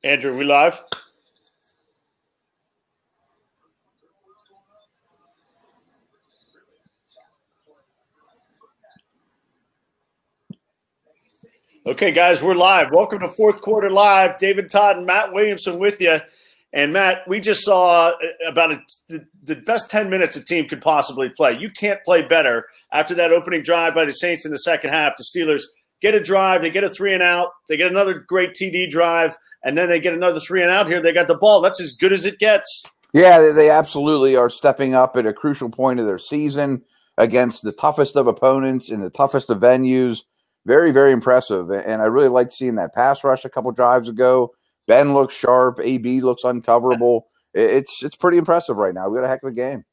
Andrew, we live? Okay, guys, we're live. Welcome to Fourth Quarter Live. David Todd and Matt Williamson with you. And, Matt, we just saw about the best 10 minutes a team could possibly play. You can't play better after that opening drive by the Saints in the second half. The Steelers get a drive. They get a 3-and-out. They get another great TD drive, and then they get another 3-and-out here. They got the ball. That's as good as it gets. Yeah, they absolutely are stepping up at a crucial point of their season against the toughest of opponents in the toughest of venues. Very, very impressive. And I really liked seeing that pass rush a couple drives ago. Ben looks sharp. AB looks uncoverable. It's pretty impressive right now. We got a heck of a game.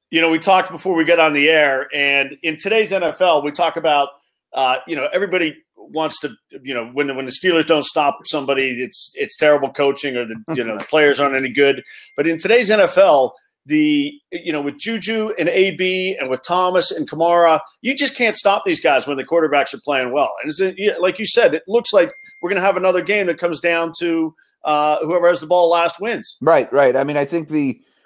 You know, we talked before we got on the air, and in today's NFL, we talk about, everybody wants to, when the Steelers don't stop somebody, it's terrible coaching or the players aren't any good. But in today's NFL, with Juju and AB and with Thomas and Kamara, you just can't stop these guys when the quarterbacks are playing well. And like you said, it looks like we're going to have another game that comes down to whoever has the ball last wins. Right. I mean, I think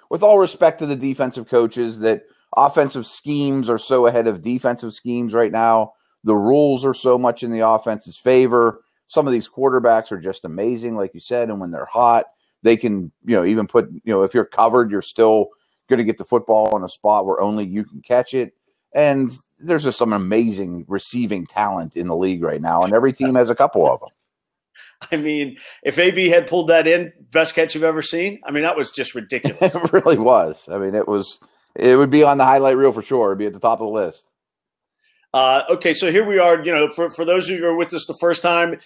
with all respect to the defensive coaches, that offensive schemes are so ahead of defensive schemes right now. The rules are so much in the offense's favor. Some of these quarterbacks are just amazing, like you said, and when they're hot, they can, even put, if you're covered, you're still going to get the football in a spot where only you can catch it. And there's just some amazing receiving talent in the league right now, and every team has a couple of them. I mean, if AB had pulled that in, best catch you've ever seen. I mean, that was just ridiculous. It really was. I mean, it would be on the highlight reel for sure. It'd be at the top of the list. Okay, so here we are. For those of you who are with us the first time,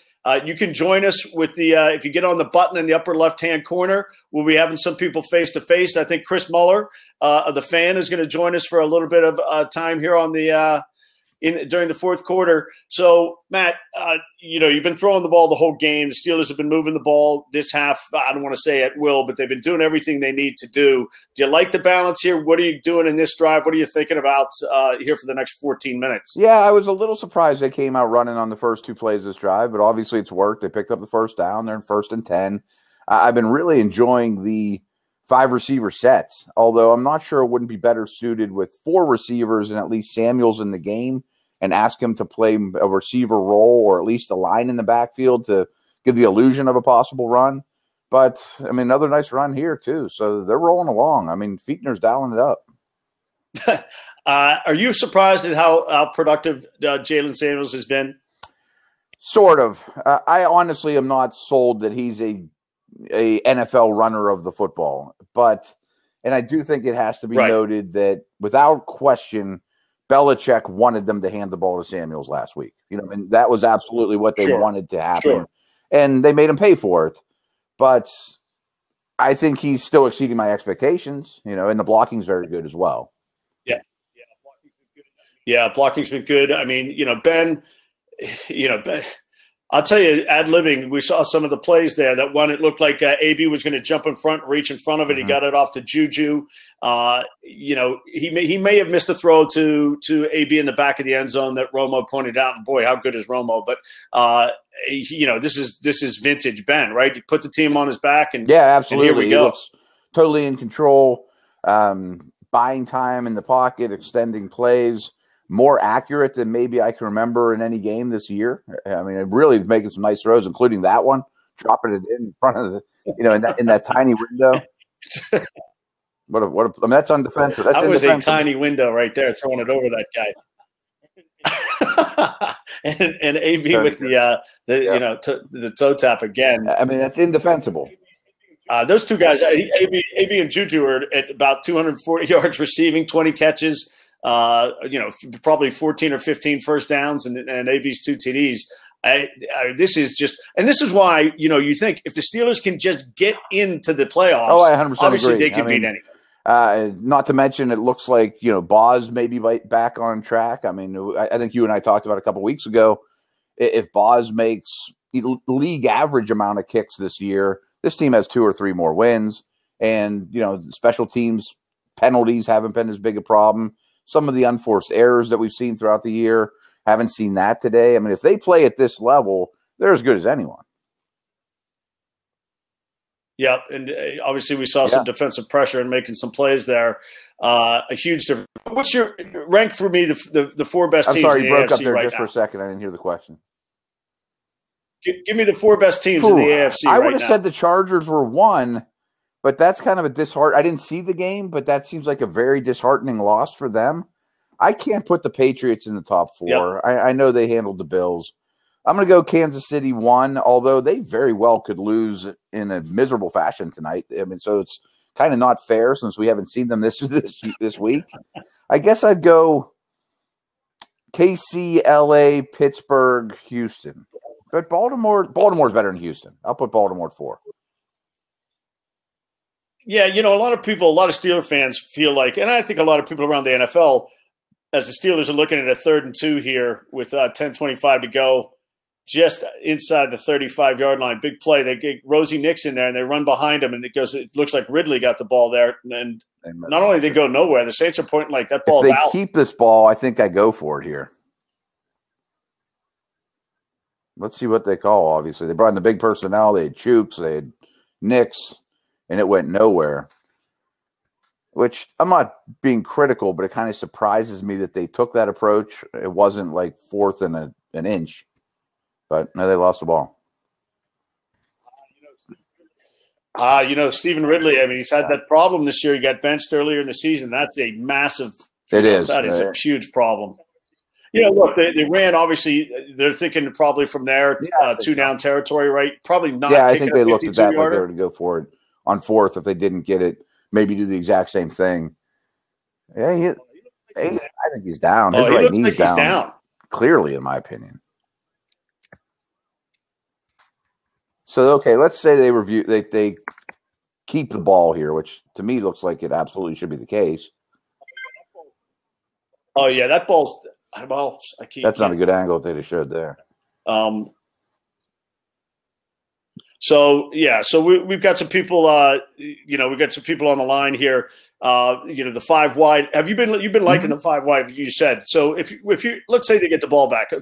you can join us with if you get on the button in the upper left-hand corner, we'll be having some people face-to-face. I think Chris Muller of The Fan is going to join us for a little bit of time here on during the fourth quarter. So, Matt, you've been throwing the ball the whole game. The Steelers have been moving the ball this half. I don't want to say at will, but they've been doing everything they need to do. Do you like the balance here? What are you doing in this drive? What are you thinking about here for the next 14 minutes? Yeah, I was a little surprised they came out running on the first two plays of this drive, but obviously it's worked. They picked up the first down. They're in 1st and 10. I've been really enjoying the 5 receiver sets, although I'm not sure it wouldn't be better suited with 4 receivers and at least Samuels in the game, and ask him to play a receiver role or at least a line in the backfield to give the illusion of a possible run. But, I mean, another nice run here, too. So they're rolling along. I mean, Fichtner's dialing it up. Are you surprised at how productive Jaylen Samuels has been? Sort of. I honestly am not sold that he's a NFL runner of the football. And I do think it has to be noted that without question – Belichick wanted them to hand the ball to Samuels last week, and that was absolutely what they wanted to happen. Sure. And they made him pay for it. But I think he's still exceeding my expectations, and the blocking's very good as well. Yeah, blocking's been good. I mean, Ben, I'll tell you, ad-libbing, we saw some of the plays there. That one, it looked like AB was going to jump in front, reach in front of it. Mm-hmm. He got it off to Juju. He may have missed a throw to AB in the back of the end zone that Romo pointed out. And boy, how good is Romo? But this is vintage Ben, right? He put the team on his back, and yeah, absolutely. And here we go. He looks totally in control, buying time in the pocket, extending plays. More accurate than maybe I can remember in any game this year. I mean, really making some nice throws, including that one, dropping it in front of the, in that tiny window. I mean, that's undefensive. That was a tiny window right there, throwing it over that guy. and AB with the toe tap again. I mean, that's indefensible. Those two guys, AB and Juju, are at about 240 yards receiving, 20 catches. Probably 14 or 15 first downs and AB's 2 TDs. This is why, you think if the Steelers can just get into the playoffs, I 100% obviously agree. They can beat anyone. Not to mention, it looks like, Boz may be back on track. I mean, I think you and I talked about a couple weeks ago. If Boz makes league average amount of kicks this year, This team has 2 or 3 more wins, and special teams penalties haven't been as big a problem. Some of the unforced errors that we've seen throughout the year, haven't seen that today. I mean, if they play at this level, they're as good as anyone. Yeah, and obviously we saw some defensive pressure and making some plays there. A huge difference. What's your rank for me? The 4 best teams. I'm sorry, you broke up there just for a second. I didn't hear the question. Give me the 4 best teams in the AFC. I would have said the Chargers were 1, but that's kind of a disheartening. I didn't see the game, but that seems like a very disheartening loss for them. I can't put the Patriots in the top 4. Yep. I know they handled the Bills. I'm going to go Kansas City 1, although they very well could lose in a miserable fashion tonight. I mean, so it's kind of not fair since we haven't seen them this week. I guess I'd go KC, LA, Pittsburgh, Houston. But Baltimore's better than Houston. I'll put Baltimore at 4. Yeah, a lot of Steeler fans feel like, and I think a lot of people around the NFL, as the Steelers are looking at a 3rd and 2 here with 10:25 to go, just inside the 35-yard line, big play. They get Rosie Nix in there, and they run behind him, and it looks like Ridley got the ball there. And not only they go nowhere, the Saints are pointing like that ball's out. If they keep this ball, I think I go for it here. Let's see what they call, obviously. They brought in the big personnel. They had Chooks, they had Nix, and it went nowhere. Which, I'm not being critical, but it kind of surprises me that they took that approach. It wasn't like 4th and an inch. But no, they lost the ball. Stephen Ridley, I mean, he's had that problem this year. He got benched earlier in the season. That's a massive – It is. That is a huge problem. Look, they ran, obviously, they're thinking probably from there, 2-down territory, right? Probably not. Yeah, I think they looked at that like they were to go for it on 4th. If they didn't get it, maybe do the exact same thing. Yeah, I think he's down. His right knee's down. Clearly, in my opinion. So, okay, let's say they keep the ball here, which to me looks like it absolutely should be the case. Oh, yeah, that ball's – that's not a good angle if they'd have showed there. So we've got some people, we've got some people on the line here. The 5 wide. You've been liking the 5 wide? You said so. If you let's say they get the ball back,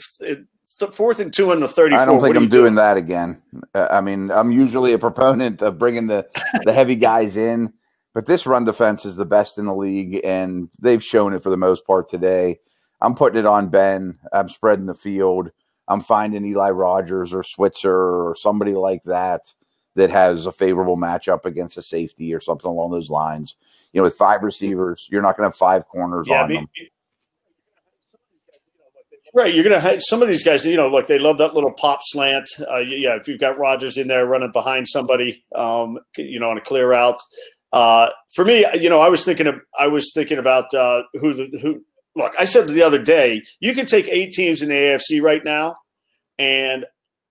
4th and 2 on the 34. I don't think I'm doing that again. I mean, I'm usually a proponent of bringing the heavy guys in, but this run defense is the best in the league, and they've shown it for the most part today. I'm putting it on Ben. I'm spreading the field. I'm finding Eli Rogers or Switzer or somebody like that has a favorable matchup against a safety or something along those lines. With 5 receivers, you're not going to have 5 corners on them. Right, you're going to have some of these guys, like they love that little pop slant. If you've got Rogers in there running behind somebody, on a clear out. For me, I was thinking about who. Look, I said the other day, you can take 8 teams in the AFC right now, and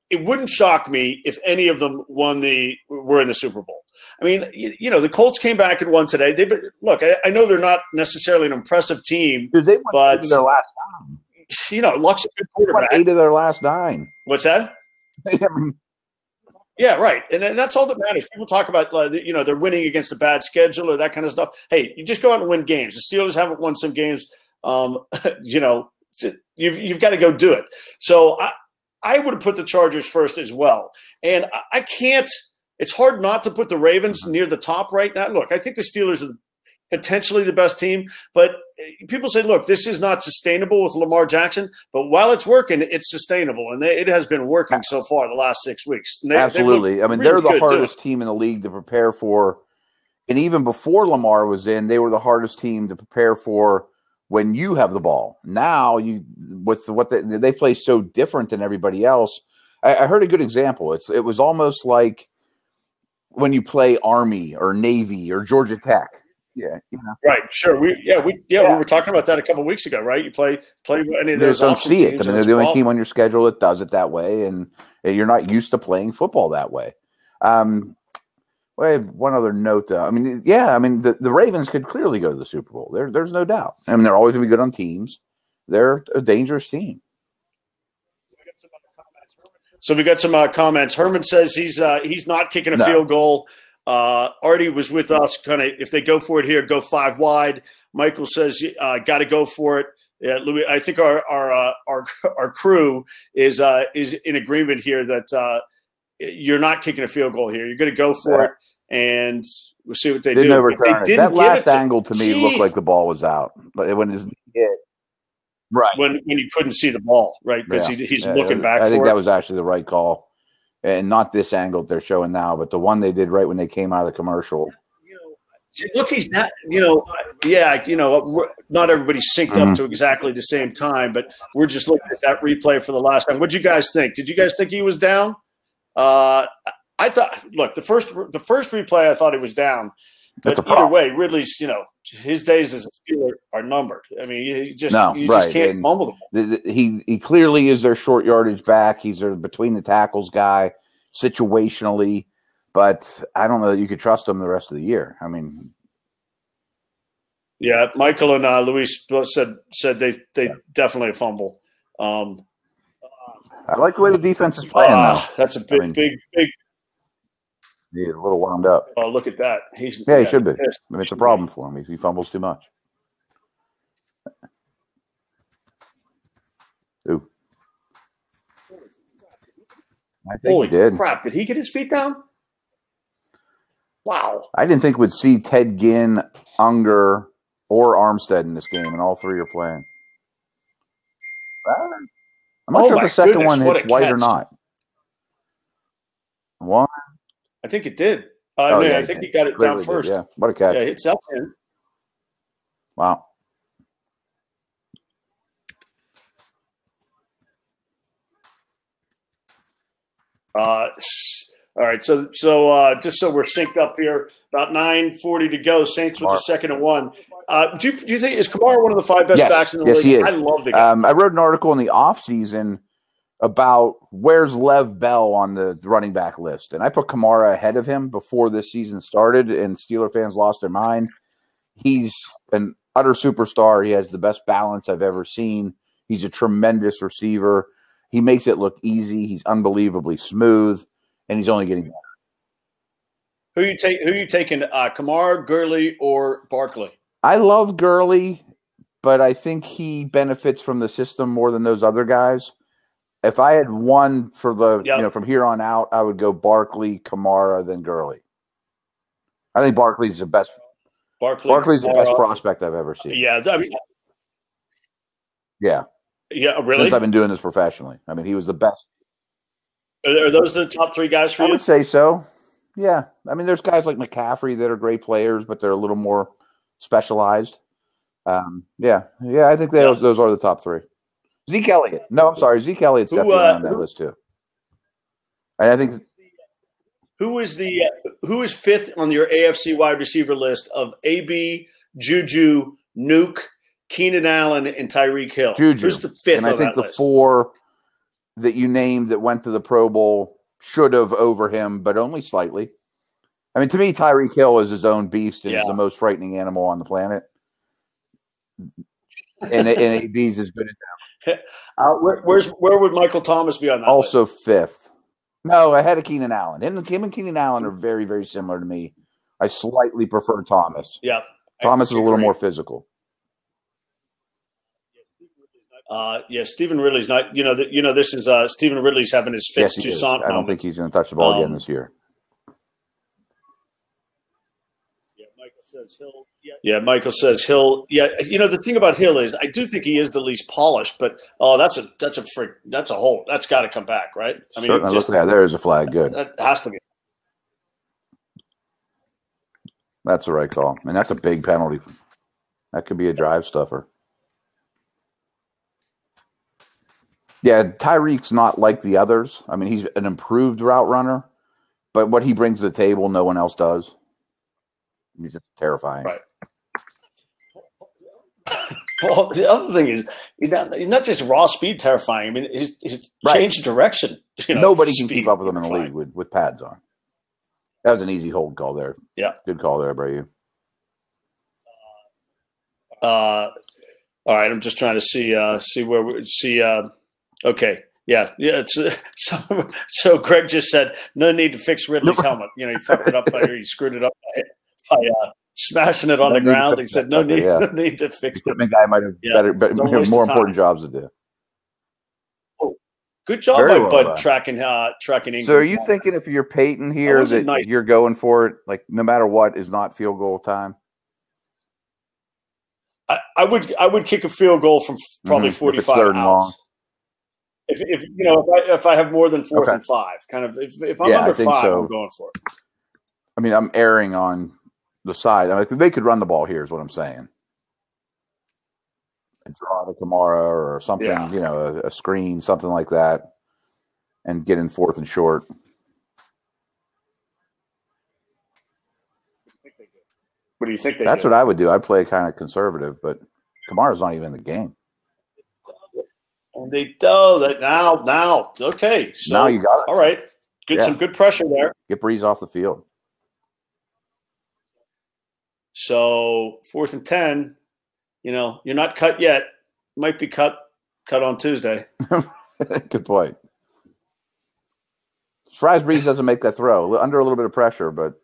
it wouldn't shock me if any of them were in the Super Bowl. I mean, the Colts came back and won today. Look, I know they're not necessarily an impressive team, but their last 9. Luck's a good quarterback. 8 of their last 9. What's that? Yeah, right. And that's all that matters. People talk about, they're winning against a bad schedule or that kind of stuff. Hey, you just go out and win games. The Steelers haven't won some games. You've got to go do it. So I would have put the Chargers first as well. And I can't – it's hard not to put the Ravens near the top right now. Look, I think the Steelers are potentially the best team. But people say, look, this is not sustainable with Lamar Jackson. But while it's working, it's sustainable. And it has been working so far the last 6 weeks. Absolutely. They're the hardest team in the league to prepare for. And even before Lamar was in, they were the hardest team to prepare for when you have the ball. Now, they play so different than everybody else. I heard a good example. It was almost like when you play Army or Navy or Georgia Tech. Yeah, right. Sure. We were talking about that a couple of weeks ago, right? You play any of those. You don't see it. They're the only team on your schedule that does it that way, and you're not used to playing football that way. I have one other note, though. The Ravens could clearly go to the Super Bowl. There's no doubt. They're always going to be good on teams. They're a dangerous team. So we got some comments. Herman says he's not kicking a field goal. Artie was with us. Kind of, if they go for it here, go 5 wide. Michael says, got to go for it. Yeah, Louis. I think our crew is in agreement here that you're not kicking a field goal here. You're going to go for it, and we'll see what they do. That last angle to me looked like the ball was out, but when it hit. Right. When you couldn't see the ball, right? Because he's looking back for it. I think that was actually the right call. And not this angle they're showing now, but the one they did right when they came out of the commercial. Look, he's not, not everybody's synced up to exactly the same time, but we're just looking at that replay for the last time. What'd you guys think? Did you guys think he was down? I thought, look, the first replay, I thought he was down. But either way, Ridley's, his days as a Steeler are numbered. I mean, you just can't fumble the ball. He clearly is their short yardage back. He's their between the tackles guy situationally, but I don't know that you could trust him the rest of the year. I mean, yeah, Michael and Luis said they definitely fumble. I like the way the defense is playing. Though. That's a big. He's a little wound up. Oh, look at that. He should be. I mean, it's a problem for him. He fumbles too much. Ooh. I think Holy he did. Crap. Did he get his feet down? Wow. I didn't think we'd see Ted Ginn, Unger, or Armstead in this game, and all three are playing. I'm not sure if the second one hits White or not. One. I think it did. I think he got it down first. Yeah, what a catch. Yeah, it's up in. Wow. All right, so just so we're synced up here, about 9:40 to go. Saints with the 2nd and 1. Do you think is Kamara one of the 5 best backs in the league? Yes, he is. I love the guy. I wrote an article in the offseason about where's Lev Bell on the running back list. And I put Kamara ahead of him before this season started, and Steeler fans lost their mind. He's an utter superstar. He has the best balance I've ever seen. He's a tremendous receiver. He makes it look easy. He's unbelievably smooth, and he's only getting better. Who you taking, Kamara, Gurley, or Barkley? I love Gurley, but I think he benefits from the system more than those other guys. If I had one for the from here on out, I would go Barkley, Kamara, then Gurley. I think Barkley's the best. Barkley's the best prospect I've ever seen. Yeah, I mean, yeah, really. Since I've been doing this professionally, I mean, he was the best. Are those the top 3 guys for you? I would say so. Yeah, I mean, there's guys like McCaffrey that are great players, but they're a little more specialized. I think those are the top 3. Zeke Elliott. No, I'm sorry. Zeke Elliott's definitely on that list too. And I think who is 5th on your AFC wide receiver list of AB, Juju, Nuke, Keenan Allen, and Tyreek Hill? Juju. Who's the 5th? And I think the 4 that you named that went to the Pro Bowl should have over him, but only slightly. I mean, to me, Tyreek Hill is his own beast and is the most frightening animal on the planet. And AB's as good as him. Where would Michael Thomas be on that also list? 5th. No, ahead of Keenan Allen. Him and Keenan Allen are very, very similar to me. I slightly prefer Thomas. Yeah. Thomas is a little more physical. Stephen Ridley's not. This is Stephen Ridley's having his Fitz Toussaint. I don't think he's going to touch the ball again this year. Michael says Hill. Yeah, the thing about Hill is I do think he is the least polished, but that's a hole. That's got to come back, right? I mean, there is a flag. Good. That has to be. That's the right call, and that's a big penalty. That could be a drive stuffer. Yeah, Tyreek's not like the others. I mean, he's an improved route runner, but what he brings to the table, no one else does. He's just terrifying. Right. Well, the other thing is, he's not just raw speed terrifying. I mean, his change direction. Nobody can keep up with him in the league with pads on. That was an easy hold call there. Yeah. Good call there by you. All right, I'm just trying to see where we see. Okay, Yeah. It's so Greg just said no need to fix Ridley's helmet. He fucked it up he screwed it up by smashing it on the ground. He said no need to fix it. Equipment guy might have better, but more important jobs to do. Oh, good job by Bud tracking Ingram. So are you thinking if you're Peyton here that you're going for it, like no matter what is not field goal time? I would kick a field goal from probably 45 out. If I have more than 4th and 5, kind of if I'm under 5, I'm going for it. I mean, I'm erring on the side. I mean, they could run the ball here, is what I'm saying. A draw to Kamara or something, a screen, something like that, and get in 4th and short. What do you think? That's what I would do. I'd play kind of conservative, but Kamara's not even in the game. And they do that now. Okay, so now you got it. All right, some good pressure there. Get Breeze off the field. So 4th and 10, you're not cut yet. Might be cut on Tuesday. Good point. Fries Breeze doesn't make that throw under a little bit of pressure, but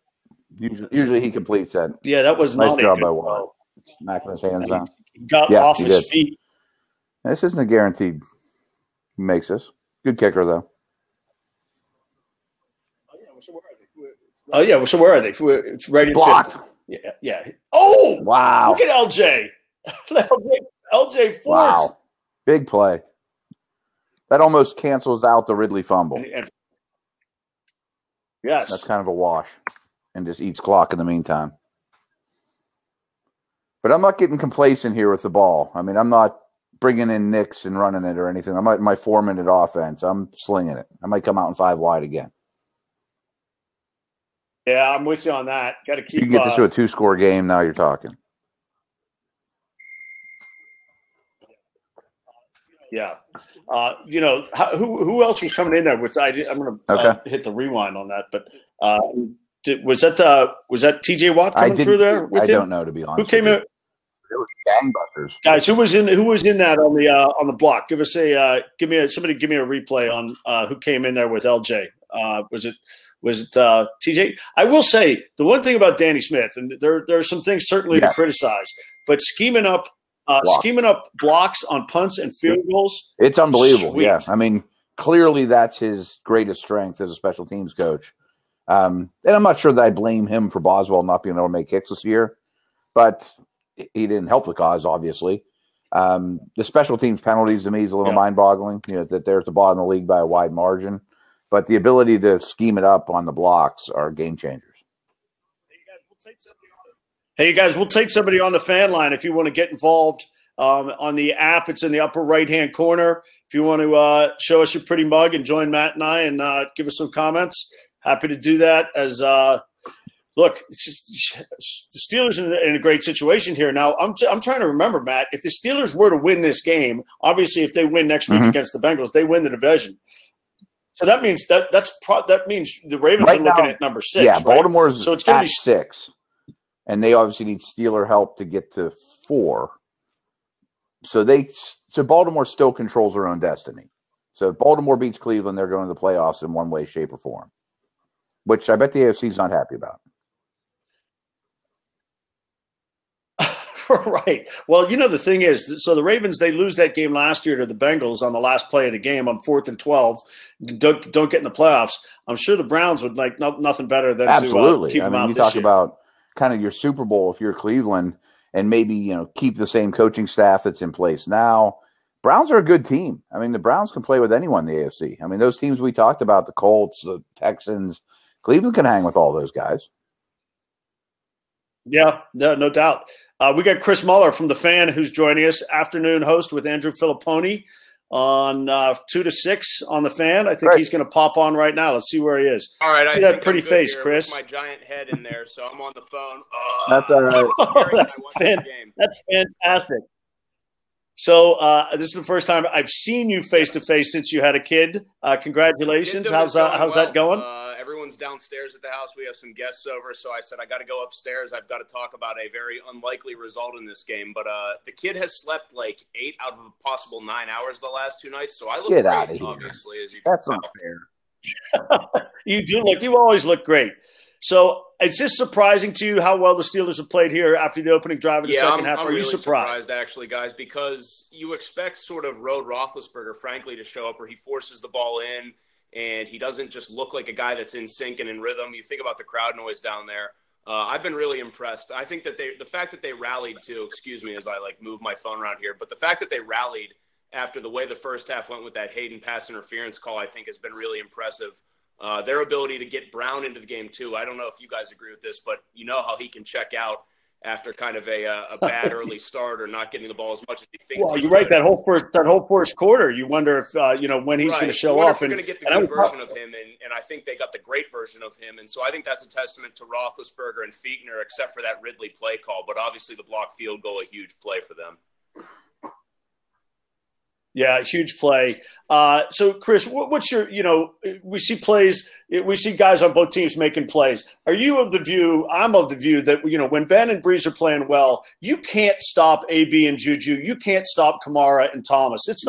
usually he completes that. Yeah, that was nice not job a by Watt. Smacking his hands down. He got off his feet. This isn't a guaranteed he makes this. Good kicker, though. Oh, yeah. So where are they? It's right in blocked. 50. Yeah. Oh, wow. Look at LJ. LJ Fort. Wow. Big play. That almost cancels out the Ridley fumble. Yes. That's kind of a wash and just eats clock in the meantime. But I'm not getting complacent here with the ball. I mean, I'm not bringing in nicks and running it or anything. I'm at my 4-minute offense. I'm slinging it. I might come out in 5 wide again. Yeah, I'm with you on that. Got to keep. You can get this to a 2-score game. Now you're talking. Yeah. Who else was coming in there with? I'm going to hit the rewind on that. But was that T.J. Watt coming through there with him? I don't know, to be honest. Who came in? It was gangbusters. Guys, who was in that on the block? Give me a replay on who came in there with LJ. Was it TJ? I will say the one thing about Danny Smith, and there are some things certainly to criticize, but scheming up blocks on punts and field goals. It's unbelievable. Sweet. Yeah. I mean, clearly that's his greatest strength as a special teams coach. And I'm not sure that I blame him for Boswell not being able to make kicks this year, but he didn't help the cause, obviously. The special teams penalties to me is a little mind-boggling, that they're at the bottom of the league by a wide margin. But the ability to scheme it up on the blocks are game changers. Hey, you guys, we'll take somebody on the fan line if you want to get involved. On the app, it's in the upper right-hand corner. If you want to show us your pretty mug and join Matt and I and give us some comments, happy to do that. As look, the Steelers are in a great situation here. Now, I'm trying to remember, Matt, if the Steelers were to win this game, obviously if they win next week against the Bengals, they win the division. So that means that means the Ravens are looking at number 6. Yeah, right? Baltimore's so it's going to be 6, and they obviously need Steeler help to get to 4. So Baltimore still controls their own destiny. So if Baltimore beats Cleveland, they're going to the playoffs in one way, shape, or form, which I bet the AFC is not happy about. Right. Well, the thing is, so the Ravens, they lose that game last year to the Bengals on the last play of the game on 4th and 12. Don't get in the playoffs. I'm sure the Browns would like nothing better than absolutely. To keep them out you this talk year. About kind of your Super Bowl if you're Cleveland and maybe, keep the same coaching staff that's in place now. Browns are a good team. I mean, the Browns can play with anyone in the AFC. I mean, those teams we talked about, the Colts, the Texans, Cleveland can hang with all those guys. Yeah, no doubt. We got Chris Muller from The Fan who's joining us, afternoon host with Andrew Filipponi on 2 to 6 on The Fan. I think he's going to pop on right now. Let's see where he is. All right. See that pretty face, Chris. My giant head in there, so I'm on the phone. That's all right. That's fantastic. So this is the first time I've seen you face-to-face since you had a kid. Congratulations. How's that going? everyone's downstairs at the house. We have some guests over, so I said I got to go upstairs. I've got to talk about a very unlikely result in this game. But the kid has slept like 8 out of a possible 9 hours the last 2 nights, so I look Get out of great, here. obviously, as you That's can not tell. fair. You do look. You always look great. So is this surprising to you how well the Steelers have played here after the opening drive of the second half? I'm Are you really surprised? actually, guys, because you expect sort of road Roethlisberger, frankly, to show up where he forces the ball in and he doesn't just look like a guy that's in sync and in rhythm. You think about the crowd noise down there. I've been really impressed. I think that the fact that they rallied too, excuse me as I like move my phone around here, but the fact that they rallied after the way the first half went with that Hayden pass interference call, I think has been really impressive. Their ability to get Brown into the game too. I don't know if you guys agree with this, but you know how he can check out after kind of a bad early start or not getting the ball as much as he thinks. Well, you're right. That whole first quarter, you wonder if when he's going to show up. We're going to get the good version of him, and I think they got the great version of him. And so I think that's a testament to Roethlisberger and Fichtner, except for that Ridley play call. But obviously the block field goal, a huge play for them. Yeah, huge play. So, Chris, what's your, we see plays, we see guys on both teams making plays. Are you of the view, I'm of the view that, when Ben and Brees are playing well, you can't stop AB and Juju. You can't stop Kamara and Thomas. That's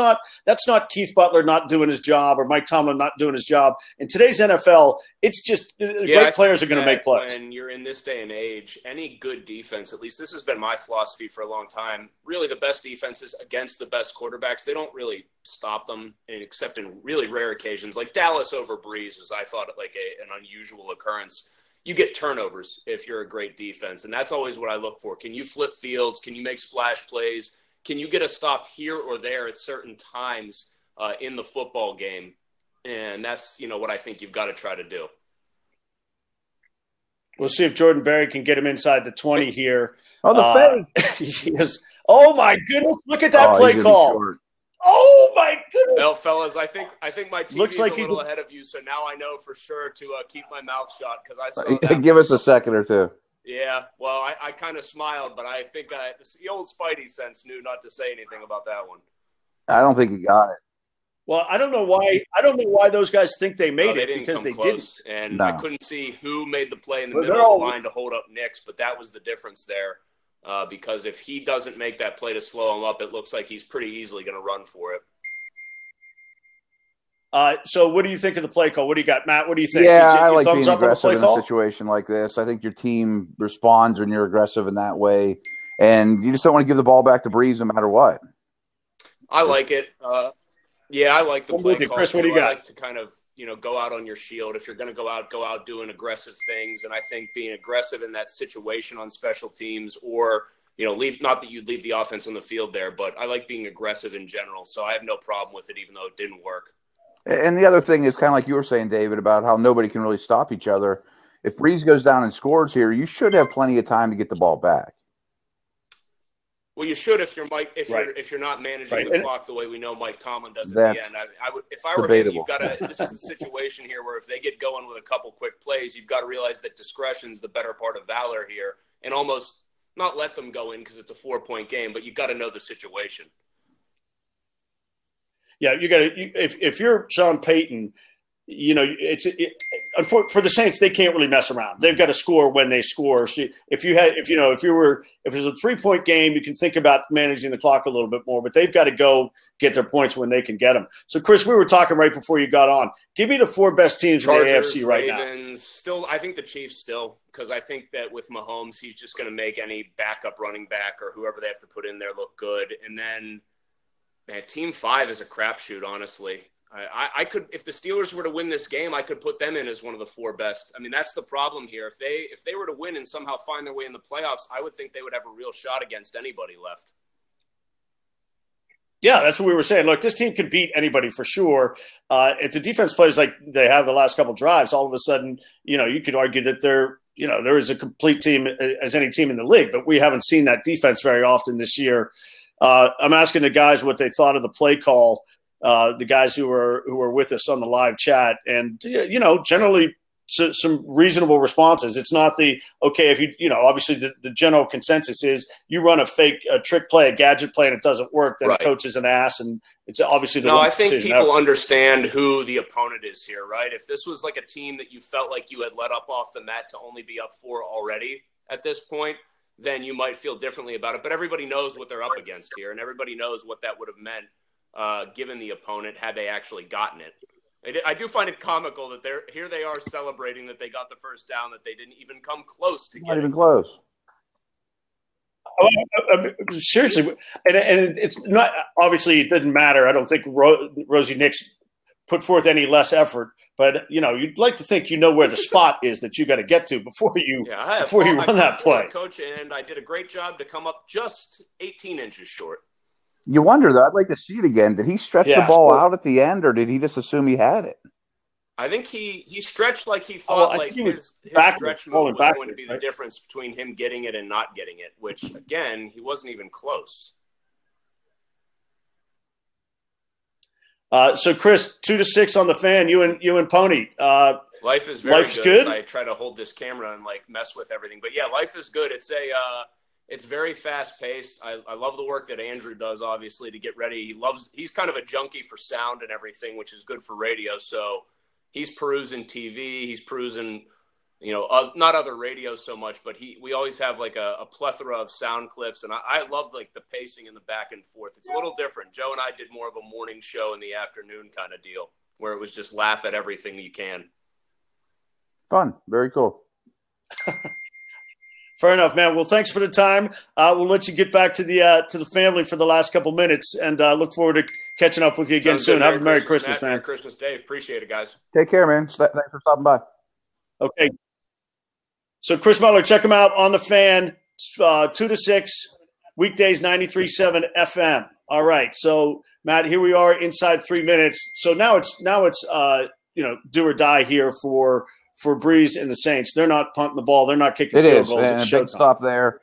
not Keith Butler not doing his job or Mike Tomlin not doing his job. In today's NFL, it's just great players are going to make plays. When you're in this day and age, any good defense, at least this has been my philosophy for a long time, really the best defenses against the best quarterbacks, they don't really stop them, except in really rare occasions. Like Dallas over Brees was, I thought, like an unusual occurrence. You get turnovers if you're a great defense, and that's always what I look for. Can you flip fields? Can you make splash plays? Can you get a stop here or there at certain times in the football game? And that's, what I think you've got to try to do. We'll see if Jordan Berry can get him inside the 20 here. Oh, the fake. Oh, my goodness. Look at that play call. Oh, my goodness. Well, fellas, I think my TV looks like is a little ahead of you, so now I know for sure to keep my mouth shut because I saw that. Give us a second or two. Yeah, well, I kind of smiled, but I think the old Spidey sense knew not to say anything about that one. I don't think he got it. Well, I don't know why those guys think they made it because they close. didn't. And I couldn't see who made the play in the middle of the line to hold up Nix, but that was the difference there. Because if he doesn't make that play to slow him up, it looks like he's pretty easily going to run for it. So what do you think of the play call? What do you got, Matt? What do you think? Yeah, I like being aggressive in a situation like this. I think your team responds when you're aggressive in that way, and you just don't want to give the ball back to Brees no matter what. I like it. I like the play call. Chris, what do you got? I like to kind of, go out on your shield. If you're going to go out doing aggressive things. And I think being aggressive in that situation on special teams or, not that you'd leave the offense on the field there, but I like being aggressive in general. So I have no problem with it, even though it didn't work. And the other thing is kind of like you were saying, David, about how nobody can really stop each other. If Brees goes down and scores here, you should have plenty of time to get the ball back. Well, you should if you're not managing the clock the way we know Mike Tomlin does at the end. I would, if I were him, you've got to. This is a situation here where if they get going with a couple quick plays, you've got to realize that discretion's the better part of valor here, and almost not let them go in because it's a 4-point game. But you've got to know the situation. Yeah, you got to. If you're Sean Payton, for the Saints, they can't really mess around. They've got to score when they score. So if it was a 3-point game, you can think about managing the clock a little bit more. But they've got to go get their points when they can get them. So, Chris, we were talking right before you got on. Give me the 4 best teams Chargers, in the AFC right Ravens, now. Still, I think the Chiefs still, because I think that with Mahomes, he's just going to make any backup running back or whoever they have to put in there look good. And then, man, Team 5 is a crapshoot, honestly. I could, if the Steelers were to win this game, I could put them in as one of the 4 best. I mean, that's the problem here. If they were to win and somehow find their way in the playoffs, I would think they would have a real shot against anybody left. Yeah, that's what we were saying. Look, this team can beat anybody for sure. If the defense plays like they have the last couple drives, all of a sudden, you could argue that they're, there is a complete team as any team in the league, but we haven't seen that defense very often this year. I'm asking the guys what they thought of the play call. The guys who were with us on the live chat, and generally some reasonable responses. It's not okay, if obviously the general consensus is you run a trick play, a gadget play, and it doesn't work, then the coach is an ass, and it's obviously the I think people understand who the opponent is here, right? If this was like a team that you felt like you had let up off the mat to only be up 4 already at this point, then you might feel differently about it. But everybody knows what they're up against here, and everybody knows what that would have meant given the opponent had they actually gotten it. I do find it comical that they are celebrating that they got the first down, that they didn't even come close to getting. Not even close. Seriously, and it's not, obviously it doesn't matter. I don't think Rosie Nix put forth any less effort, but you'd like to think where the spot is that you got to get to before you run that play, coach. And I did a great job to come up just 18 inches short. You wonder, though. I'd like to see it again. Did he stretch the ball out at the end, or did he just assume he had it? I think he stretched like he thought his stretch move was going to be the difference between him getting it and not getting it, which, again, he wasn't even close. So, Chris, 2-6 on the Fan, you and Pony. Life is very good. I try to hold this camera and, mess with everything. But, yeah, life is good. It's very fast-paced. I love the work that Andrew does, obviously, to get ready. He's kind of a junkie for sound and everything, which is good for radio. So he's perusing TV. He's perusing, not other radios so much, but we always have, a plethora of sound clips. And I love, the pacing and the back and forth. It's a little different. Joe and I did more of a morning show in the afternoon kind of deal, where it was just laugh at everything you can. Fun. Very cool. Fair enough, man. Well, thanks for the time. We'll let you get back to the family for the last couple minutes, and look forward to catching up with you again soon. Have a Merry Christmas, man. Merry Christmas, Dave. Appreciate it, guys. Take care, man. Thanks for stopping by. Okay. So, Chris Muller, check him out on the Fan, 2-6, weekdays, 93.7 FM. All right. So, Matt, here we are inside 3 minutes. So now it's do or die here for Breeze and the Saints. They're not punting the ball. They're not kicking field goals. And a big stop there.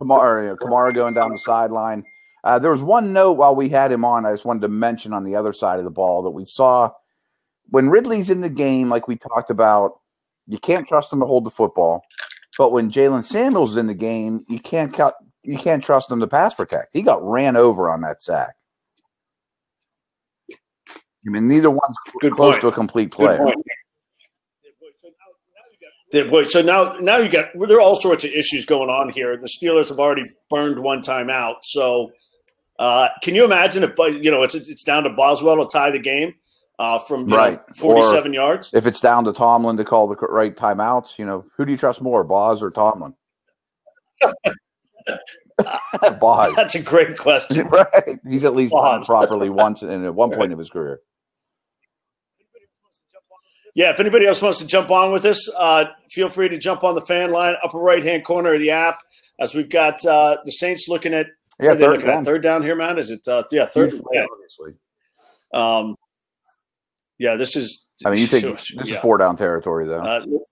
Kamara going down the sideline. There was one note while we had him on I just wanted to mention on the other side of the ball that we saw when Ridley's in the game, like we talked about, you can't trust him to hold the football. But when Jalen Samuels is in the game, you can't trust him to pass protect. He got ran over on that sack. I mean, neither one's close to a complete player. So now you got there are all sorts of issues going on here. The Steelers have already burned one time out. So can you imagine if it's down to Boswell to tie the game from 47 yards? If it's down to Tomlin to call the right timeouts, who do you trust more, Boz or Tomlin? Boz. That's a great question. Right. He's at least done properly once at one point of his career. Yeah, if anybody else wants to jump on with us, feel free to jump on the Fan line, upper right-hand corner of the app, as we've got the Saints looking at third down here, man. Is it third? Yeah, obviously. This is. I mean, you think this is 4-down territory, though?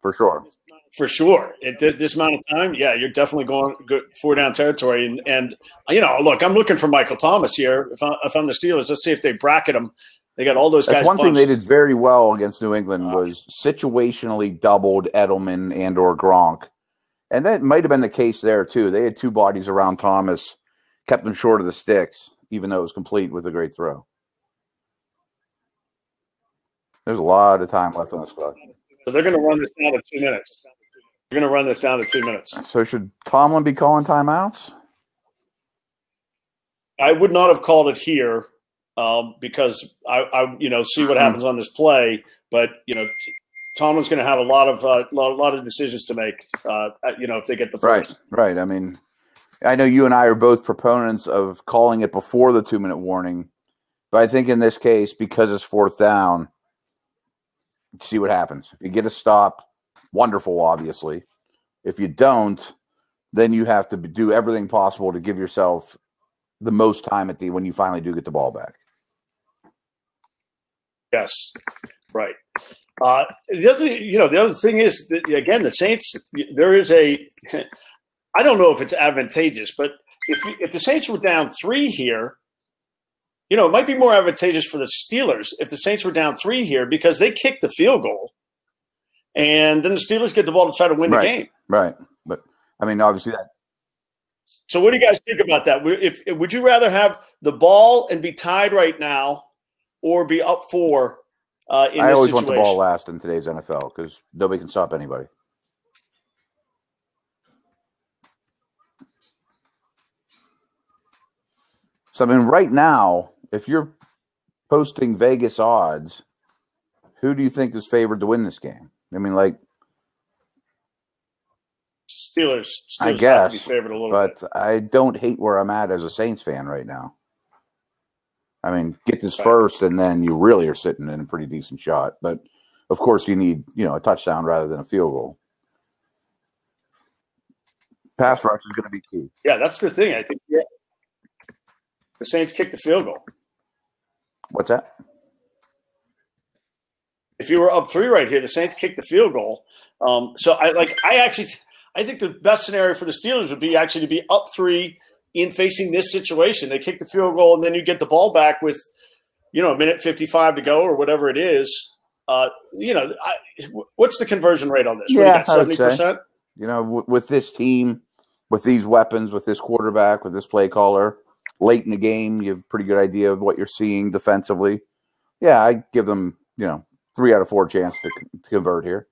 For sure. For sure. At this amount of time, yeah, you're definitely going 4-down territory. And look, I'm looking for Michael Thomas here. If I'm the Steelers, let's see if they bracket him. They got all those guys. That's one thing they did very well against New England was situationally doubled Edelman and or Gronk. And that might have been the case there, too. They had two bodies around Thomas, kept him short of the sticks, even though it was complete with a great throw. There's a lot of time left on this clock. So they're going to run this down to 2 minutes. They're going to run this down to 2 minutes. So should Tomlin be calling timeouts? I would not have called it here. Because I see what happens on this play, but Tomlin's going to have a lot of decisions to make. If they get the first. Right. I mean, I know you and I are both proponents of calling it before the 2-minute warning, but I think in this case, because it's 4th down, see what happens. If you get a stop, wonderful. Obviously, if you don't, then you have to do everything possible to give yourself the most time when you finally do get the ball back. Yes, right. The other thing is that, again, the Saints. There is I don't know if it's advantageous, but if the Saints were down 3 here, it might be more advantageous for the Steelers if the Saints were down 3 here because they kicked the field goal. and then the Steelers get the ball to try to win the game. Right. But I mean, obviously that. So what do you guys think about that? Would you rather have the ball and be tied right now, or be up 4 in this situation? I always want the ball last in today's NFL because nobody can stop anybody. So, I mean, right now, if you're posting Vegas odds, who do you think is favored to win this game? I mean, like Steelers I guess, have to be favored a little but bit. I don't hate where I'm at as a Saints fan right now. I mean, get this first, and then you really are sitting in a pretty decent shot. But, of course, you need, a touchdown rather than a field goal. Pass rush is going to be key. Yeah, that's the thing. I think the Saints kicked the field goal. What's that? If you were up 3 right here, the Saints kicked the field goal. So I think the best scenario for the Steelers would be actually to be up 3 in facing this situation. They kick the field goal, and then you get the ball back with, a minute 55 to go or whatever it is. What's the conversion rate on this? Yeah, what do you got, 70%? With this team, with these weapons, with this quarterback, with this play caller, late in the game, you have a pretty good idea of what you're seeing defensively. Yeah, I give them, 3 out of 4 chance to convert here.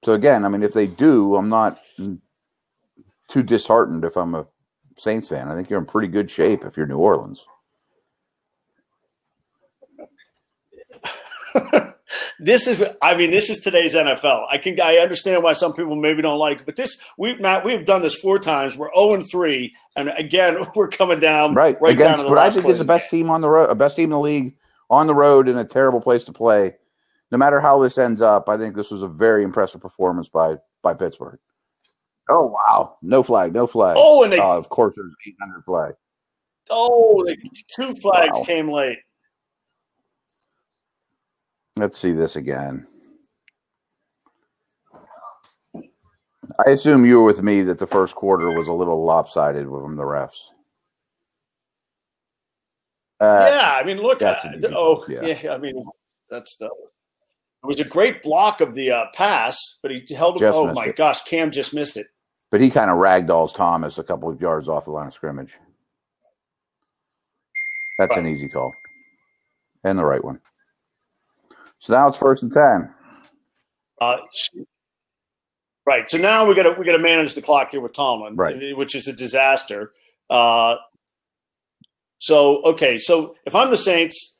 So again, I mean, if they do, I'm not too disheartened if I'm a Saints fan. I think you're in pretty good shape if you're New Orleans. This is today's NFL. I understand why some people maybe don't like it, but we've done this 4 times. We're 0-3, and again, we're coming down right against down to the what I think is the best team on the road, best team in the league on the road in a terrible place to play. No matter how this ends up, I think this was a very impressive performance by Pittsburgh. Oh wow, no flag. Oh, and of course there's 800 flag. Oh, 2 flags came late. Let's see this again. I assume you were with me that the first quarter was a little lopsided from the refs. Yeah, I mean, look. Yeah. I mean, that's the. It was a great block of the pass, but he held him. Oh my gosh, Cam just missed it. But he kind of ragdolls Thomas a couple of yards off the line of scrimmage. That's an easy call, and the right one. So now it's 1st and 10. Right. So now we got to manage the clock here with Tomlin, right, which is a disaster. So if I'm the Saints,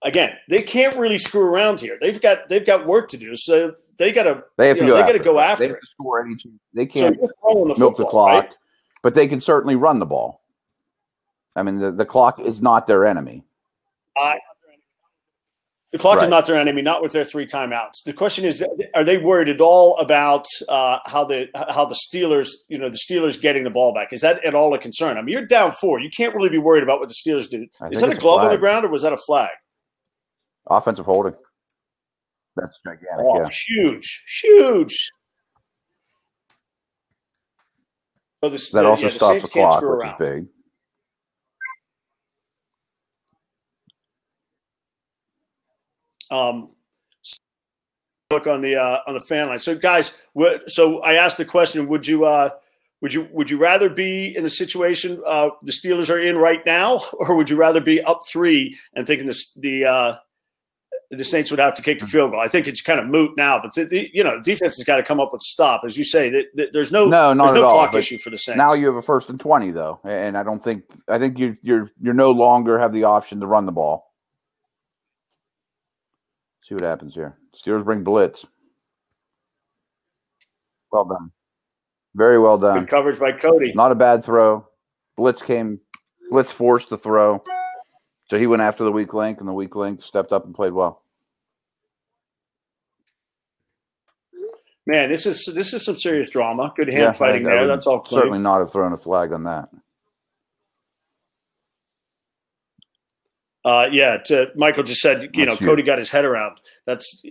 again, they can't really screw around here. They've got work to do. So they got to go after it. They have to score any. They can't milk the clock, right? But they can certainly run the ball. I mean, the clock is not their enemy. The clock is not their enemy, not with their 3 timeouts. The question is, are they worried at all about how the Steelers, the Steelers getting the ball back? Is that at all a concern? I mean, you're down 4. You can't really be worried about what the Steelers do. Is that a glove on the ground, or was that a flag? Offensive holding. That's gigantic. Oh, yeah. Huge. So that also stops the clock, which is big. Look on the fan line. So guys, so I asked the question: Would you rather be in the situation the Steelers are in right now, or would you rather be up 3 and thinking the Saints would have to kick a field goal? I think it's kind of moot now, but the defense has got to come up with a stop, as you say. There's no clock issue for the Saints. Now you have a 1st and 20 though, and I think you're no longer have the option to run the ball. See what happens here. Steelers bring blitz. Well done. Very well done. Good coverage by Cody. Not a bad throw. Blitz forced the throw. So he went after the weak link, and the weak link stepped up and played well. Man, this is some serious drama. Good hand fighting there. That's all clean. Certainly not have thrown a flag on that. Michael just said, Cody got his head around. That's,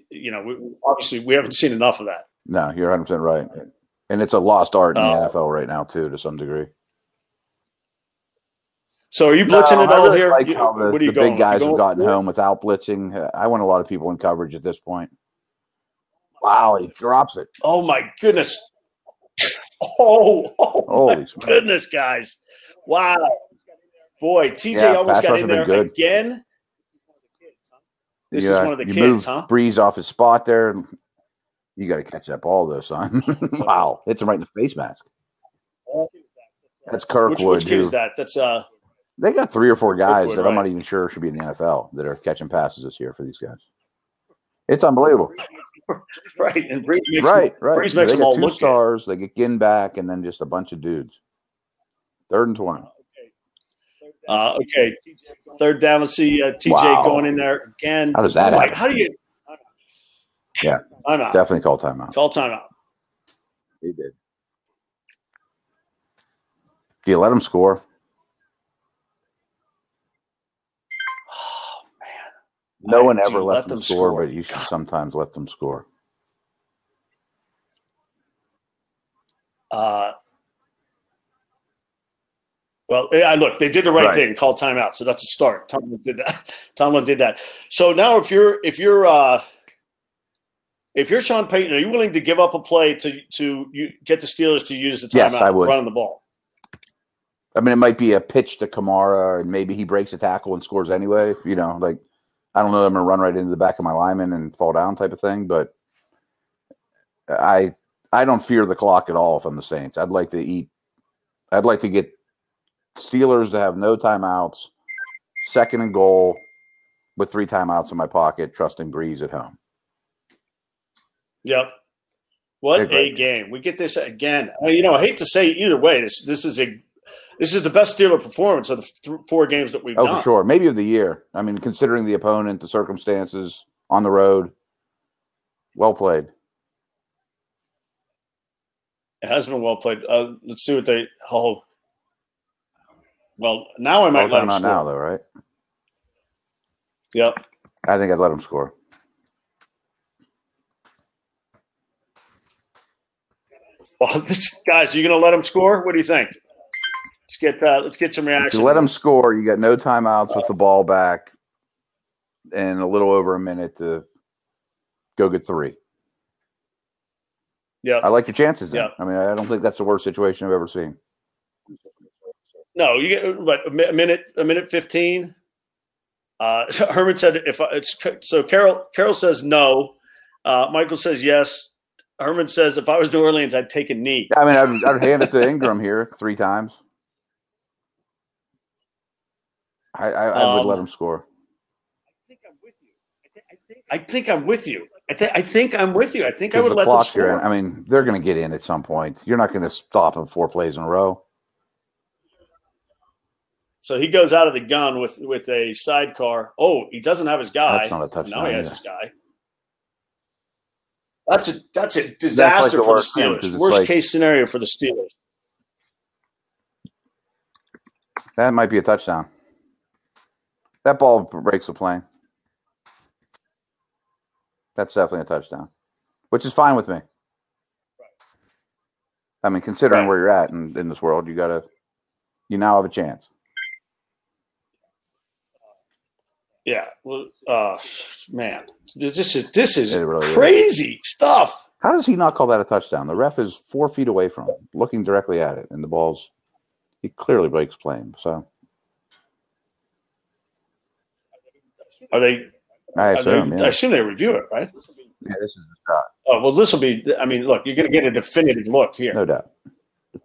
obviously we haven't seen enough of that. No, you're 100% right. And it's a lost art in the NFL right now, too, to some degree. So are you blitzing it all here? Like how the big guys have gotten home without blitzing. I want a lot of people in coverage at this point. Wow, he drops it. Oh, my goodness. Oh Holy my smokes. goodness, guys. Wow. Boy, TJ Yeah, almost pass got rush in have there been good. again. This is one of the you kids, move huh? Breeze off his spot there. You got to catch up all those, son. Wow, hits him right in the face mask. That's Kirkwood. Which kid is that? That's They got 3 or 4 guys Kirkwood, that I'm right. not even sure should be in the NFL that are catching passes this year for these guys. It's unbelievable. right. And Breeze makes Right. Breeze They makes them all got 2 look stars. They get Ginn back, and then just a bunch of dudes. 3rd and 20. Okay. 3rd down. Let's see TJ Wow. going in there again. How does that happen? How do you? Yeah, Timeout. definitely call timeout. Call timeout. He did. Do you let him score? Oh man. No one Do ever you let them score, but you should sometimes let them score. Well, look, they did the right thing, called timeout, so that's a start. Tomlin did that. So now, if you're Sean Payton, are you willing to give up a play to get the Steelers to use the timeout? Yes, I would. Running the ball. I mean, it might be a pitch to Kamara, and maybe he breaks a tackle and scores anyway. You know, like I don't know, I'm going to run right into the back of my lineman and fall down type of thing. But I don't fear the clock at all if I'm the Saints. I'd like to get Steelers to have no timeouts, 2nd and goal with 3 timeouts in my pocket, trusting Breeze at home. Yep. What a game. We get this again. I hate to say either way, this is the best Steeler performance of the 4 games that we've done. Oh, for sure. Maybe of the year. I mean, considering the opponent, the circumstances, on the road. Well played. It has been well played. Let's see what they – well, now I might let them score. Not now, though, right? Yep. I think I'd let them score. Well, guys, are you going to let them score? What do you think? Let's get some reaction. If you let them score, you got no timeouts with the ball back and a little over a minute to go get 3. Yeah, I like your chances. Yeah. I mean, I don't think that's the worst situation I've ever seen. No, you get a minute 15. Herman said Carol says no. Michael says yes. Herman says if I was New Orleans, I'd take a knee. I mean, I'd hand it to Ingram here 3 times. I would let him score. I think I'm with you. I think I'm with you. I think I would the let them clock's score. I mean, they're going to get in at some point. You're not going to stop them 4 plays in a row. So he goes out of the gun with a sidecar. Oh, he doesn't have his guy. That's not a touchdown. Now he has his guy. That's a disaster for the Steelers. Worst case scenario for the Steelers. That might be a touchdown. That ball breaks the plane. That's definitely a touchdown, which is fine with me. I mean, considering where you're at in this world, you now have a chance. Yeah. Well, man, this is really crazy stuff. How does he not call that a touchdown? The ref is 4 feet away from him, looking directly at it, and the ball's he clearly breaks plane. So, are they? I assume. I assume they review it, right? Yeah, this is the shot. Oh well, this will be. I mean, look, you're going to get a definitive look here. No doubt. If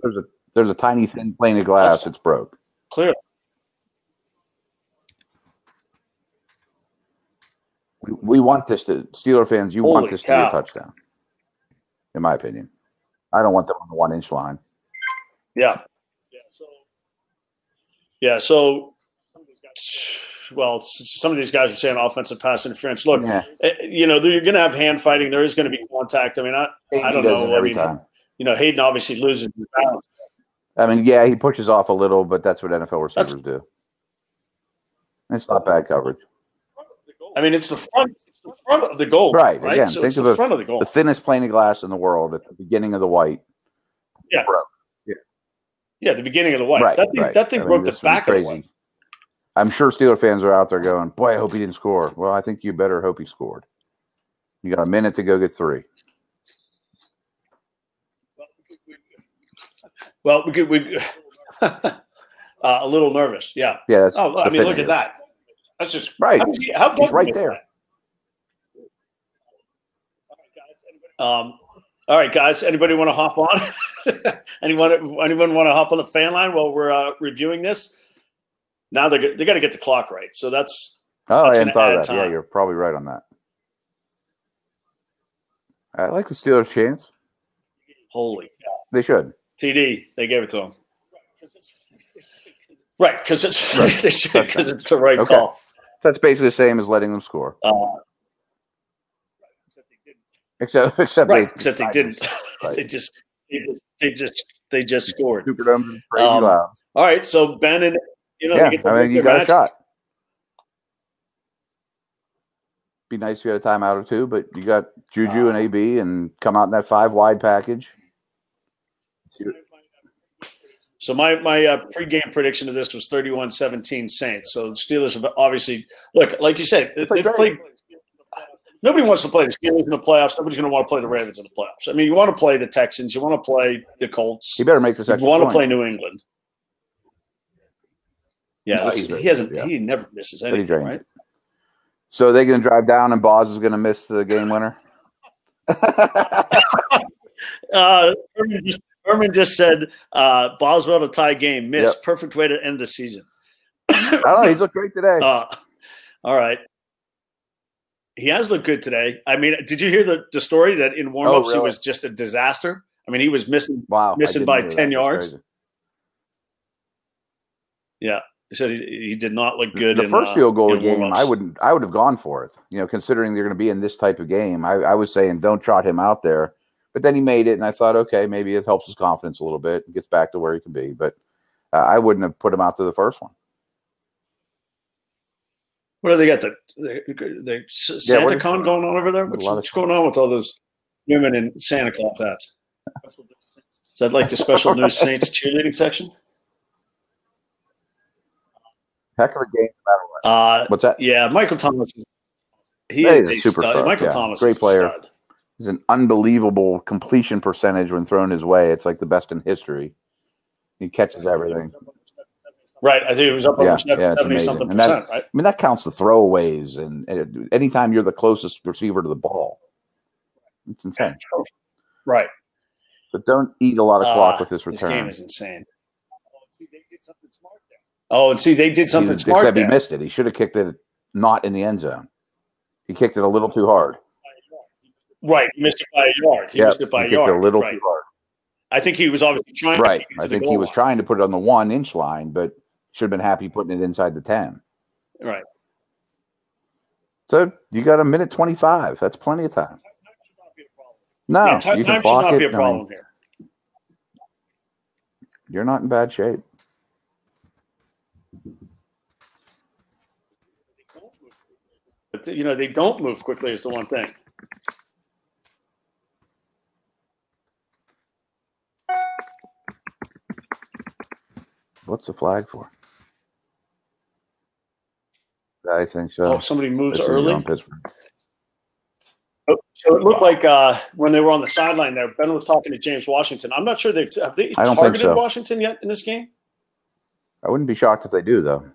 there's a tiny thin pane of glass, it's broke. Clear. We want this to Steeler fans. You want this to be a touchdown, in my opinion. I don't want them on the 1-inch line. Yeah. Yeah. So, well, some of these guys are saying offensive pass interference. Look, you're going to have hand fighting. There is going to be contact. I mean, I don't know. Every time. Hayden obviously loses his balance. I mean, yeah, he pushes off a little, but that's what NFL receivers do. It's not bad coverage. I mean, it's the front of the goal. Right. Right. Again, So think it's of the front of the goal. The thinnest pane of glass in the world at the beginning of the white. Yeah. Broke. Yeah, the beginning of the white. Right. That thing broke the back of the white. I'm sure Steeler fans are out there going, boy, I hope he didn't score. Well, I think you better hope he scored. You got a minute to go get 3. Well, we a little nervous. Yeah. Yeah. That's Oh, I mean, look at that. That's just right. How he's right there. All right, guys. Anybody want to hop on? anyone want to hop on the fan line while we're reviewing this? Now they got to get the clock right. So that's. I hadn't thought of that. Yeah, you're probably right on that. I like the Steelers' chance. Holy cow. They should. TD, they gave it to him. Right, because it's it's the right call. That's basically the same as letting them score. Except they didn't. Right. they just scored. Superdome crazy loud. All right, so Ben and you got a shot. Be nice if you had a timeout or two, but you got Juju and AB and come out in that 5 wide package. So my pregame prediction of this was 31-17 Saints. So Steelers have obviously look, like you said, they've played. Nobody wants to play the Steelers in the playoffs. Nobody's going to want to play the Ravens in the playoffs. I mean, you want to play the Texans. You want to play the Colts. You better make this extra You want point. to play New England. Yeah, no, he hasn't. Yeah. He never misses anything, right? So they're going to drive down, and Boz is going to miss the game winner. Herman just said Boswell to tie game. Miss. Yep. Perfect way to end the season. I don't know. He's looked great today. All right. He has looked good today. I mean, did you hear the story that in warm-ups really? He was just a disaster? I mean, he was missing by 10 yards. Yeah. He said he did not look good. The first field goal of the game, I would have gone for it. You know, considering they're going to be in this type of game, I was saying don't trot him out there. But then he made it, and I thought, okay, maybe it helps his confidence a little bit and gets back to where he can be. But I wouldn't have put him out to the first one. What do they got? The Santa Con going on over there? What's going on with all those women in Santa Claus hats? Is that like the special news Saints cheerleading section? Heck of a game, no matter what. What's that? Yeah, Michael Thomas. He is a superstar. Michael Thomas, great player. Stud. He's an unbelievable completion percentage when thrown his way. It's like the best in history. He catches everything. Right, I think it was up over 70-something percent, right? I mean, that counts the throwaways, and anytime you're the closest receiver to the ball. It's insane. Right. But don't eat a lot of clock with this return. This game is insane. Oh, and see, they did something smart. Except he missed it. He should have kicked it not in the end zone. He kicked it a little too hard. Right, he missed it by a yard. He missed it by a yard. Kicked it a little too hard. I think he was obviously trying. Right. I think he was trying to put it on the 1-inch line, but should have been happy putting it inside the 10. Right. So you got 1:25. That's plenty of time. No, you can block should not it. Be a problem here. You're not in bad shape. But they don't move quickly is the one thing. What's the flag for? I think so. Oh, somebody moves early. So it looked like when they were on the sideline there, Ben was talking to James Washington. I'm not sure have they targeted Washington yet in this game? I wouldn't be shocked if they do, though.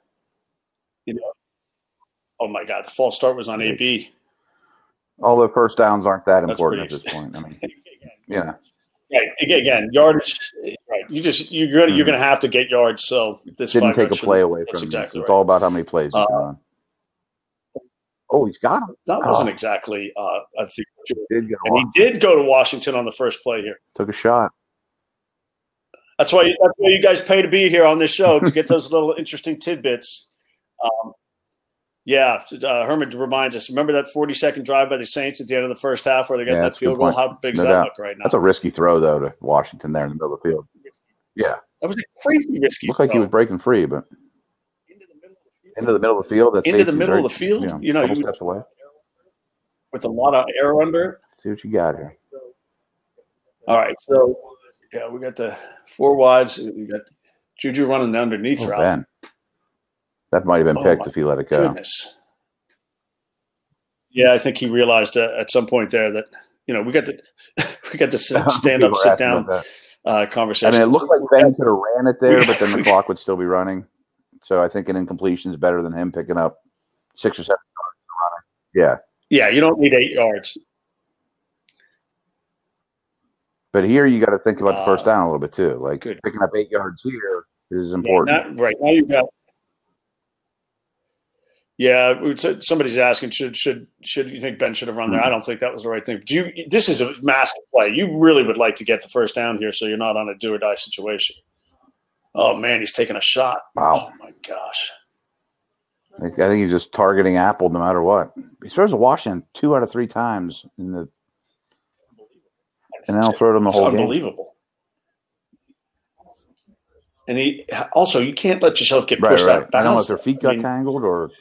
Oh my God, the false start was on AB. Although first downs aren't that important at this point. I mean, yeah. Right. Again, yardage. Right. You're going to have to get yards. So this didn't take a play away from him. Exactly it's all about how many plays he's on. Oh, he's got him. That wasn't exactly. I think he did go to Washington on the first play here. Took a shot. That's why you guys pay to be here on this show to get those little interesting tidbits. Herman reminds us. Remember that 40-second drive by the Saints at the end of the first half where they got that field goal? How big does that look right now? That's a risky throw, though, to Washington there in the middle of the field. Yeah. That was a crazy risky Looked like he was breaking free, but into the middle of the field. Into the middle of the field? Couple steps away. With a lot of air under it. See what you got here. All right, so, we got the 4 wides. We got Juju running the underneath route. Ben. That might have been picked if he let it go. Goodness. Yeah, I think he realized at some point there that we got the stand up, sit down conversation. I mean, it looked like Ben could have ran it there, but then the clock would still be running. So I think an incompletion is better than him picking up 6 or 7 yards. Yeah. Yeah, you don't need 8 yards. But here you got to think about the first down a little bit too. Like picking up 8 yards here is important. Right now you got. Yeah, somebody's asking, should you think Ben should have run there? I don't think that was the right thing. But this is a massive play. You really would like to get the first down here, so you're not on a do or die situation. Oh man, he's taking a shot. Wow. Oh my gosh. I think he's just targeting Apple no matter what. He throws to Washington 2 out of 3 times and then I'll throw it on the whole game. Unbelievable. And you can't let yourself get pushed out. I don't know if their feet got tangled or.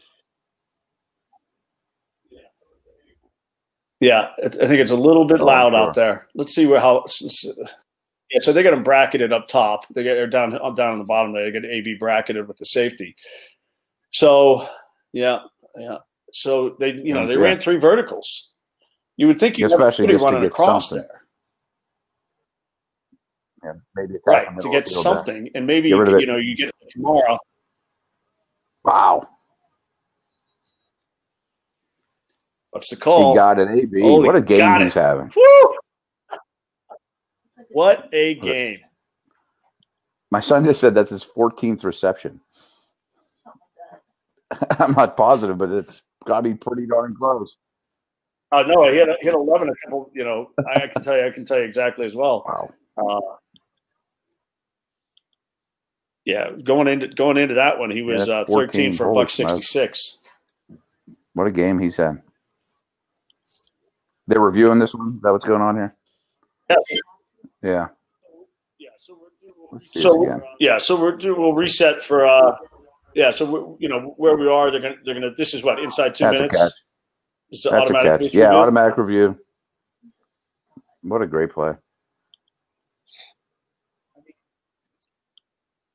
Yeah, I think it's a little bit loud out there. Let's see how. Yeah, so they got them bracketed up top. They're down on the bottom there. They get AB bracketed with the safety. So yeah. So they ran 3 verticals. You would think you'd especially running across something. there. Yeah, maybe to get something, and maybe you get it tomorrow. Wow. What's the call? He got an AB. What a game he's having. Woo! What a game. My son just said that's his 14th reception. I'm not positive, but it's got to be pretty darn close. No, he hit 11 a couple, I can tell you exactly as well. Wow. Yeah, going into that one, he was 13 for $166. What a game he's had. They're reviewing this one? Is that what's going on here? Yeah. Yeah. So we'll reset for so where we are, they're gonna this is what, inside 2 minutes? A catch. That's a catch. Yeah, automatic review. What a great play.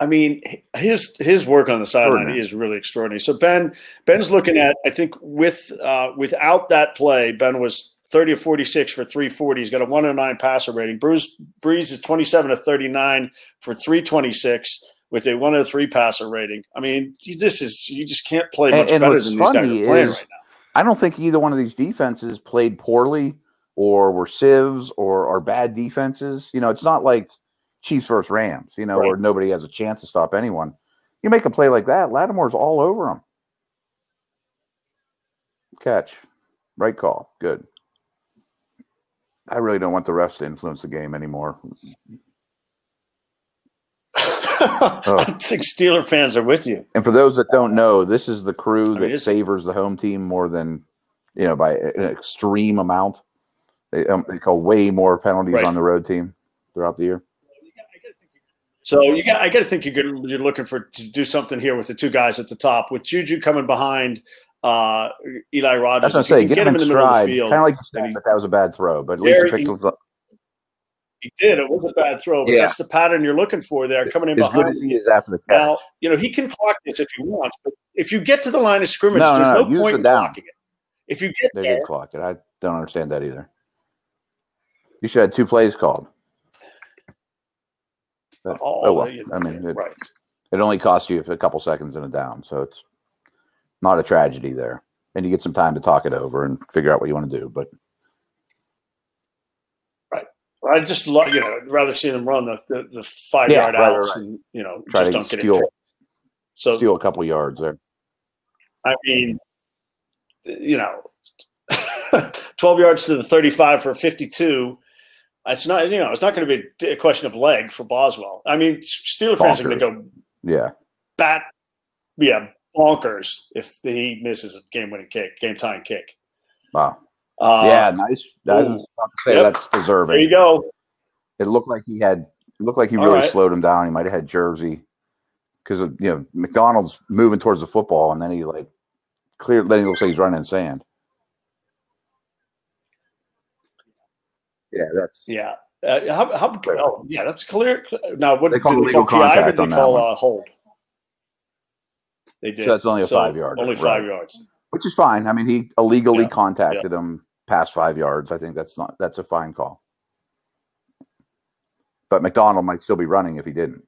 I mean, his work on the sideline is really extraordinary. So Ben's looking at, I think without that play, Ben was 30 of 46 for 340. He's got a 109 passer rating. Brees is 27 of 39 for 326 with a 103 passer rating. I mean, you just can't play much better than these guys are playing right now. I don't think either one of these defenses played poorly or were sieves or are bad defenses. It's not like Chiefs versus Rams, where nobody has a chance to stop anyone. You make a play like that, Lattimore's all over him. Catch. Right call. Good. I really don't want the refs to influence the game anymore. I think Steeler fans are with you. And for those that don't know, this is the crew that favors the home team more than, by an extreme amount. They call way more penalties on the road team throughout the year. So I got to think you're looking to do something here with the 2 guys at the top, with Juju coming behind Eli Rogers. That's what I'm saying. Get him in stride. Kind of like you said, that was a bad throw, but at least he picked up. He did. It was a bad throw, but that's the pattern you're looking for there, coming in behind. As good as he is after the catch. Now, he can clock this if he wants, but if you get to the line of scrimmage, there's no point in clocking it. If you get they did clock it. I don't understand that either. You should have 2 plays called. But, I mean, it only costs you a couple seconds and a down, so it's not a tragedy there. And you get some time to talk it over and figure out what you want to do. But I just love, rather see them run the 5-yard outs and try just to don't get it. So steal a couple yards there. I mean, 12 yards to the 35 for 52. It's not, it's not going to be a question of leg for Boswell. I mean, Steeler fans are going to go, bonkers if he misses a game tying kick. Wow. Nice. That's deserving. There you go. It looked like he really slowed him down. He might have had Jersey because McDonald's moving towards the football, and then he then he looks like he's running in sand. That's clear. Now, what they call illegal contact on that one? Hold. They did. So that's only a 5-yard. Only 5 yards, which is fine. I mean, he illegally contacted him past 5 yards. I think that's a fine call. But McDonald might still be running if he didn't.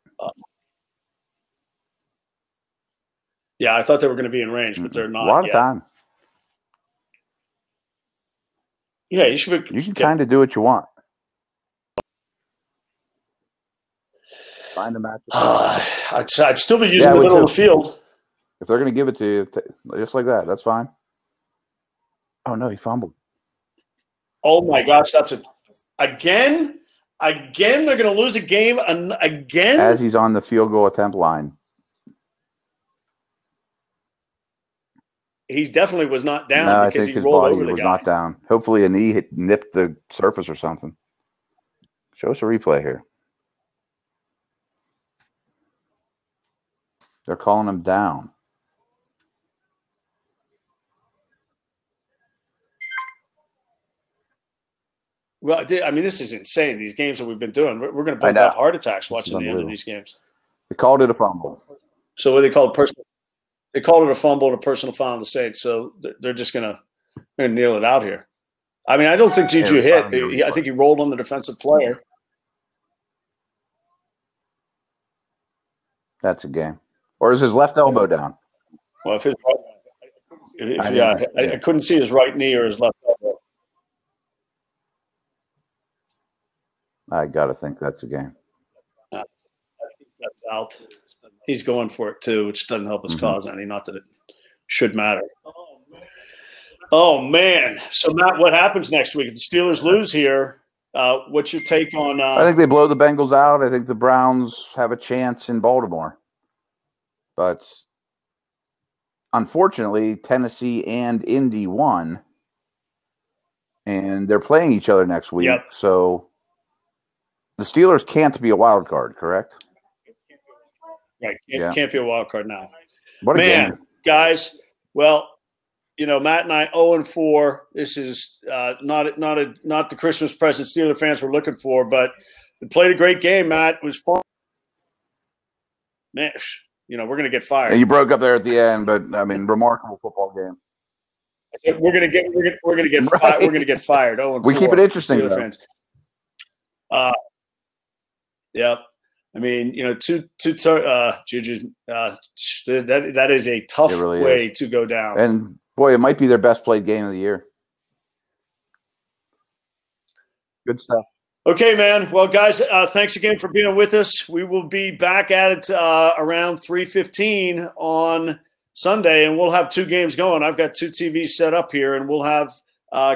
Yeah, I thought they were going to be in range, but they're not. A lot of yet. time. Yeah, you should be. You can kind of do what you want. Find a match. I'd still be using the middle of the field. If they're going to give it to you, just like that, that's fine. Oh, no, he fumbled. Oh, my gosh, that's it. Again, they're going to lose a game again? As he's on the field goal attempt line. He definitely was not down because he rolled over the guy. I think his body was not down. Hopefully a knee nipped the surface or something. Show us a replay here. They're calling him down. Well, I mean, this is insane. These games that we've been doing, we're going to both have heart attacks watching the end of these games. They called it a fumble. So what they called personal? They called it a fumble and a personal foul on the Saints. So they're just going to kneel it out here. I mean, I don't think Juju hit. I think he rolled on the defensive player. That's a game. Or is his left elbow down? Well, I couldn't see his right knee or his left elbow. I got to think that's a game. I think that's out. He's going for it too, which doesn't help his cause any. Not that it should matter. Oh man! So Matt, what happens next week if the Steelers lose here? What's your take on? I think they blow the Bengals out. I think the Browns have a chance in Baltimore, but unfortunately, Tennessee and Indy won, and they're playing each other next week. Yep. So the Steelers can't be a wild card, correct? Right. Can't be a wild card now. What a game. Guys. Well, Matt and I 0-4. This is not the Christmas present Steeler fans were looking for, but they played a great game, Matt. It was fun. Man, we're going to get fired. And you broke up there at the end, but I mean, remarkable football game. We're going to get fired. We're going to get fired. 0-4. We keep it interesting, Steeler fans. Yep. I mean, Juju. That is a tough way to go down. And boy, it might be their best played game of the year. Good stuff. Okay, man. Well, guys, thanks again for being with us. We will be back at it around 3:15 on Sunday, and we'll have two games going. I've got two TVs set up here, and we'll have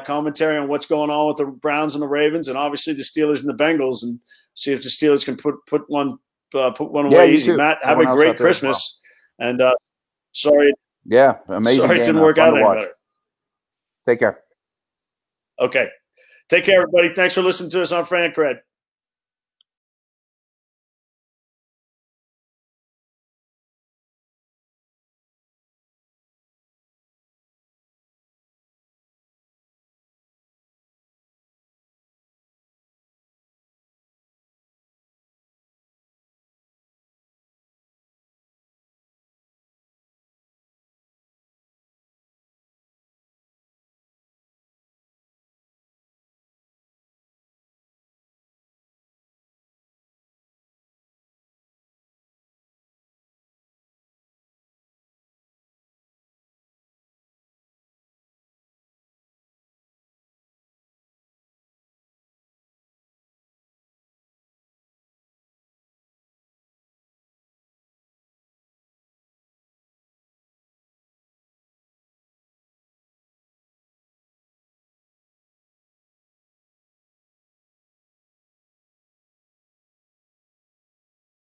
commentary on what's going on with the Browns and the Ravens, and obviously the Steelers and the Bengals, and see if the Steelers can put one away easy. Matt, have a great Christmas, and sorry. Yeah, amazing. Sorry it didn't work out any better. Take care. Okay. Take care, everybody. Thanks for listening to us on Fran Cred.